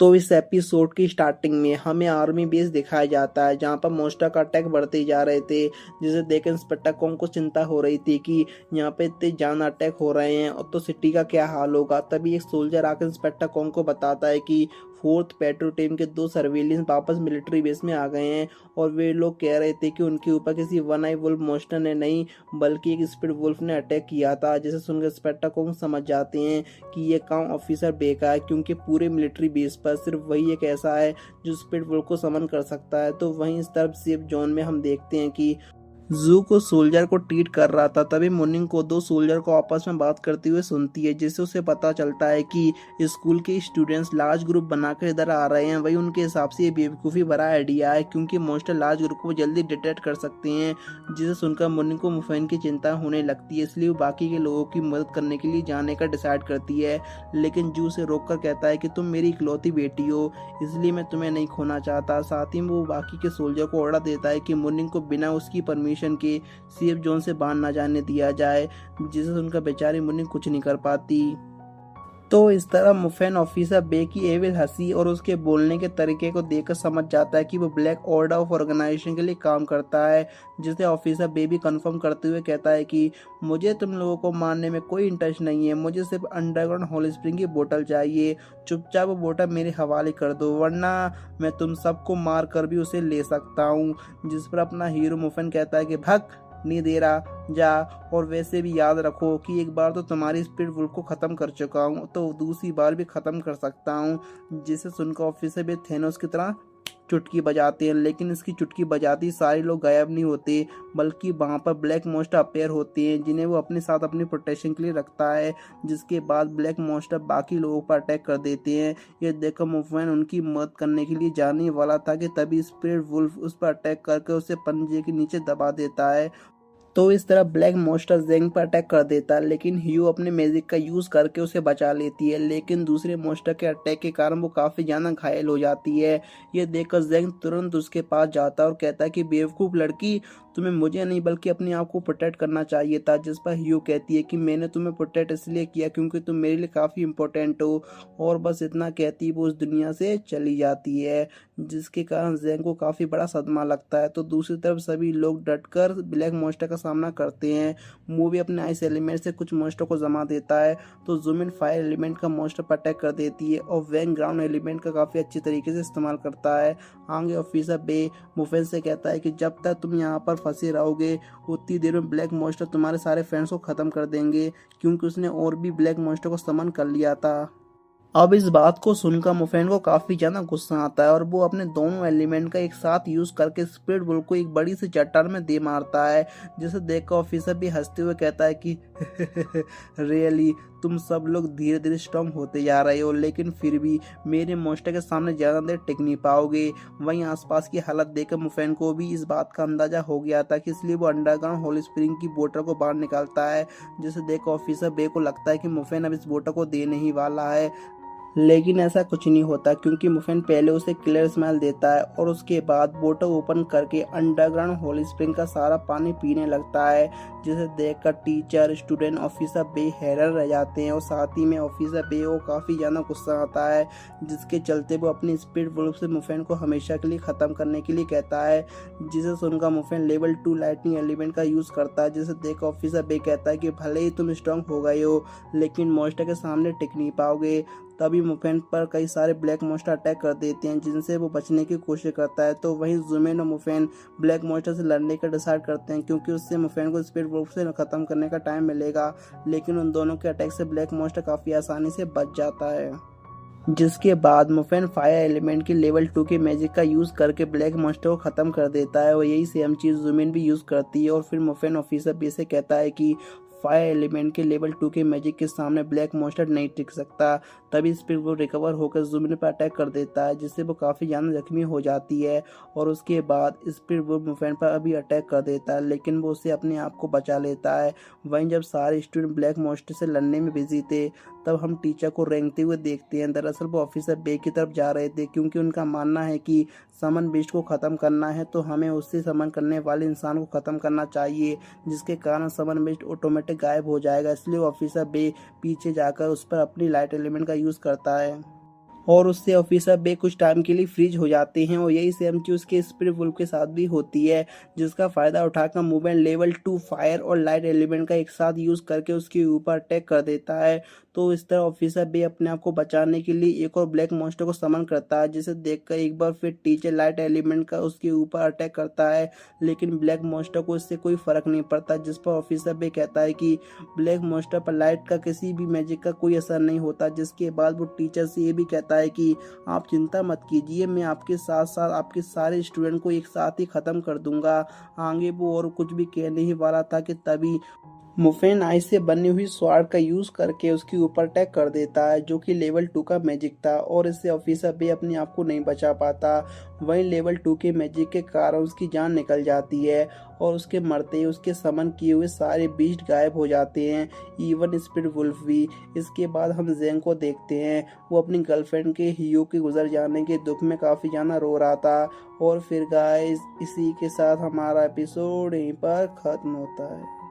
तो इस एपिसोड की स्टार्टिंग में हमें आर्मी बेस दिखाया जाता है जहाँ पर मोस्टा का अटैक बढ़ते जा रहे थे, जिसे देख इंस्पेक्टर कॉन्ग को चिंता हो रही थी कि यहाँ पे इतने जान अटैक हो रहे हैं और तो सिटी का क्या हाल होगा। तभी एक सोल्जर आकर इंस्पेक्टर कॉन्ग को बताता है कि फोर्थ पेट्रो टीम के 2 सर्विलियंस वापस मिलिट्री बेस में आ गए हैं और वे लोग कह रहे थे कि उनके ऊपर किसी वन आई वुल्फ मॉन्स्टर ने नहीं बल्कि एक स्पीड वुल्फ ने अटैक किया था। जिसे सुनकर इंस्पेक्टर कॉन्ग समझ जाते हैं कि ये काम ऑफिसर बे का है, क्योंकि पूरे मिलिट्री बेस पर सिर्फ वही एक ऐसा है जो स्पीड वुल्फ को समन कर सकता है। तो वहीं इस तरफ सेफ जोन में हम देखते हैं कि जू को सोल्जर को ट्रीट कर रहा था। तभी मुनिंग को 2 सोल्जर को आपस में बात करते हुए सुनती है, जिससे उसे पता चलता है कि स्कूल के स्टूडेंट्स लार्ज ग्रुप बनाकर इधर आ रहे हैं। वही उनके हिसाब से ये बेवकूफ़ी भरा आइडिया है, क्योंकि मोस्टर लार्ज ग्रुप को जल्दी डिटेक्ट कर सकते हैं। जिसे सुनकर मुनिंग को मुफैन की चिंता होने लगती है, इसलिए वो बाकी के लोगों की मदद करने के लिए जाने का डिसाइड करती है। लेकिन जू से रोक कर कहता है कि तुम मेरी इकलौती बेटी हो, इसलिए मैं तुम्हें नहीं खोना चाहता। साथ ही वो बाकी के सोल्जर को ऑर्डर देता है कि मुनिंग को बिना उसकी परमिशन के सेफ जोन से बाहर न जाने दिया जाए, जिसे सुनकर बेचारी मुनिंग कुछ नहीं कर पाती। तो इस तरह मुफैन ऑफिसर बे की एविल हंसी और उसके बोलने के तरीके को देखकर समझ जाता है कि वो ब्लैक ऑर्डर ऑफ ऑर्गेनाइजेशन के लिए काम करता है। जिसे ऑफिसर बे भी कंफर्म करते हुए कहता है कि मुझे तुम लोगों को मारने में कोई इंटरेस्ट नहीं है, मुझे सिर्फ अंडरग्राउंड होल स्प्रिंग की बोतल चाहिए। चुपचाप वो बोतल मेरे हवाले कर दो, वरना मैं तुम सबको मार कर भी उसे ले सकता हूँ। जिस पर अपना हीरो मुफैन कहता है कि भग, नहीं दे रहा जा, और वैसे भी याद रखो कि एक बार तो तुम्हारी स्पीड वुल्फ को ख़त्म कर चुका हूँ, तो दूसरी बार भी ख़त्म कर सकता हूँ। जिसे सुनकर ऑफिसर भी थेनोस की तरह चुटकी बजाते हैं, लेकिन इसकी चुटकी बजाती सारे लोग गायब नहीं होते, बल्कि वहाँ पर ब्लैक मॉन्स्टर अपेयर होते हैं, जिन्हें वो अपने साथ अपनी प्रोटेक्शन के लिए रखता है। जिसके बाद ब्लैक मॉन्स्टर बाकी लोगों पर अटैक कर देते हैं। ये देखकर मुफैन उनकी मदद करने के लिए जाने वाला था कि तभी स्पिरिट वुल्फ उस पर अटैक करके उसे पंजे के नीचे दबा देता है। तो इस तरह ब्लैक मॉन्स्टर जेंग पर अटैक कर देता है, लेकिन ह्यू अपने मैजिक का यूज करके उसे बचा लेती है। लेकिन दूसरे मॉन्स्टर के अटैक के कारण वो काफी ज्यादा घायल हो जाती है। ये देखकर जेंग तुरंत उसके पास जाता है और कहता है कि बेवकूफ लड़की, तुम्हें मुझे नहीं बल्कि अपने आप को प्रोटेक्ट करना चाहिए था। जिस पर ह्यू कहती है कि मैंने तुम्हें प्रोटेक्ट इसलिए किया क्योंकि तुम मेरे लिए काफी इंपॉर्टेंट हो। और बस इतना कहती वो उस दुनिया से चली जाती है, जिसके कारण जेंग को काफी बड़ा सदमा लगता है। तो दूसरी तरफ सभी लोग डटकर ब्लैक मॉन्स्टर का सामना करते हैं। मूवी अपने आइस एलिमेंट से कुछ मॉन्स्टर को जमा देता है, तो जूमिन फायर एलिमेंट का मॉन्स्टर पर अटैक कर देती है और वैंग ग्राउंड एलिमेंट का काफी अच्छी तरीके से इस्तेमाल करता है। आगे ऑफिसर बे मुफैन से कहता है कि जब तक तुम यहाँ पर फंसे रहोगे उतनी देर में ब्लैक मॉन्स्टर तुम्हारे सारे फ्रेंड्स को खत्म कर देंगे, क्योंकि उसने और भी ब्लैक मॉन्स्टर को समन कर लिया था। अब इस बात को सुनकर मुफैन को काफी ज्यादा गुस्सा आता है और वो अपने दोनों एलिमेंट का एक साथ यूज करके स्पिरिट वुल्फ को एक बड़ी सी चट्टान में दे मारता है। जिसे देखकर ऑफिसर भी हंसते हुए कहता है कि रियली तुम सब लोग धीरे धीरे स्ट्रांग होते जा रहे हो, लेकिन फिर भी मेरे मॉन्स्टर के सामने ज्यादा देर टिक नहीं पाओगे। वहीं आसपास की हालत देखकर मुफैन को भी इस बात का अंदाजा हो गया था कि इसलिए वो अंडरग्राउंड होल स्प्रिंग की बोतल को बाहर निकालता है। जिसे देखकर ऑफिसर बे को लगता है कि मुफैन अब इस बोतल को देने ही वाला है, लेकिन ऐसा कुछ नहीं होता, क्योंकि मुफैन पहले उसे क्लियर स्मेल देता है और उसके बाद बोतल ओपन करके अंडरग्राउंड होल स्प्रिंग का सारा पानी पीने लगता है। जिसे देखकर टीचर, स्टूडेंट, ऑफिसर बे हैरान रह जाते हैं और साथ ही में ऑफिसर बे को काफ़ी ज़्यादा गुस्सा आता है, जिसके चलते वो अपनी स्पीड वुल्फ से मुफैन को हमेशा के लिए ख़त्म करने के लिए कहता है। जिसे सुनकर मुफैन लेवल 2 लाइटनिंग एलिमेंट का यूज़ करता है। जिसे देख ऑफिसर बे कहता है कि भले ही तुम स्ट्रांग हो गए हो, लेकिन मॉन्स्टर के सामने टिक नहीं पाओगे। तभी मुफैन पर कई सारे ब्लैक मॉन्स्टर अटैक कर देते हैं, जिनसे वो बचने की कोशिश करता है। तो वहीं जुमेन और मुफैन ब्लैक मॉन्स्टर से लड़ने का डिसाइड करते हैं, क्योंकि उससे मुफैन को स्पीड वुल्फ से खत्म करने का टाइम मिलेगा। लेकिन उन दोनों के अटैक से ब्लैक मॉन्स्टर काफी आसानी से बच जाता है। जिसके बाद मुफैन फायर एलिमेंट के लेवल 2 के मैजिक का यूज करके ब्लैक मॉन्स्टर को खत्म कर देता है और यही सेम चीज जुमिन भी यूज करती है। और फिर मुफैन ऑफिसर बी से कहता है कि फायर एलिमेंट के लेवल 2 के मैजिक के सामने ब्लैक मॉन्स्टर नहीं टिक सकता। तभी स्पिरिट वो रिकवर होकर जुमिन पर अटैक कर देता है, जिससे वो काफ़ी ज़्यादा जख्मी हो जाती है। और उसके बाद स्पिरिट वो मुफैन पर अभी अटैक कर देता है, लेकिन वो उससे अपने आप को बचा लेता है। वहीं जब सारे स्टूडेंट ब्लैक मॉन्स्टर से लड़ने में बिजी थे, तब हम टीचर को रेंगते हुए देखते हैं। दरअसल वो ऑफिसर बे की तरफ जा रहे थे, क्योंकि उनका मानना है कि समन बिस्ट को ख़त्म करना है तो हमें उससे समन करने वाले इंसान को ख़त्म करना चाहिए, जिसके कारण समन बिस्ट ऑटोमेटिक गायब हो जाएगा। इसलिए ऑफिसर बे पीछे जाकर उस पर अपनी लाइट एलिमेंट का यूज़ करता है। और उससे ऑफिसर बे कुछ टाइम के लिए फ्रीज हो जाते हैं और यही सेम चीज उसके स्पिरिट वुल्फ के साथ भी होती है, जिसका फायदा उठाकर मूवमेंट लेवल 2 फायर और लाइट एलिमेंट का एक साथ यूज करके उसके ऊपर अटैक कर देता है। तो इस तरह ऑफिसर बे अपने आप को बचाने के लिए एक और ब्लैक मॉन्स्टर को समन करता है, जिसे देखकर एक बार फिर टीचर लाइट एलिमेंट का उसके ऊपर अटैक करता है, लेकिन ब्लैक मॉन्स्टर को इससे कोई फर्क नहीं पड़ता, जिस पर ऑफिसर बे कहता है कि ब्लैक मॉन्स्टर पर लाइट का किसी भी मैजिक का कोई असर नहीं होता। जिसके बाद वो टीचर से ये भी कहता है कि आप चिंता मत कीजिए, मैं आपके साथ साथ आपके सारे स्टूडेंट को एक साथ ही खत्म कर दूंगा। आगे वो और कुछ भी कहने ही वाला था कि तभी मुफेन आइस से बनी हुई स्वार्ड का यूज करके उसके ऊपर अटैक कर देता है, जो कि लेवल 2 का मैजिक था और इससे ऑफिसर बे अपने आप को नहीं बचा पाता। वहीं लेवल 2 के मैजिक के कारण उसकी जान निकल जाती है और उसके मरते ही उसके समन किए हुए सारे बीस्ट गायब हो जाते हैं, इवन स्पिरिट वुल्फ भी। इसके बाद हम जेंग को देखते हैं, वो अपनी गर्लफ्रेंड के हियो के गुजर जाने के दुख में काफी ज्यादा रो रहा था। और फिर गाइस इसी के साथ हमारा एपिसोड यहीं पर खत्म होता है।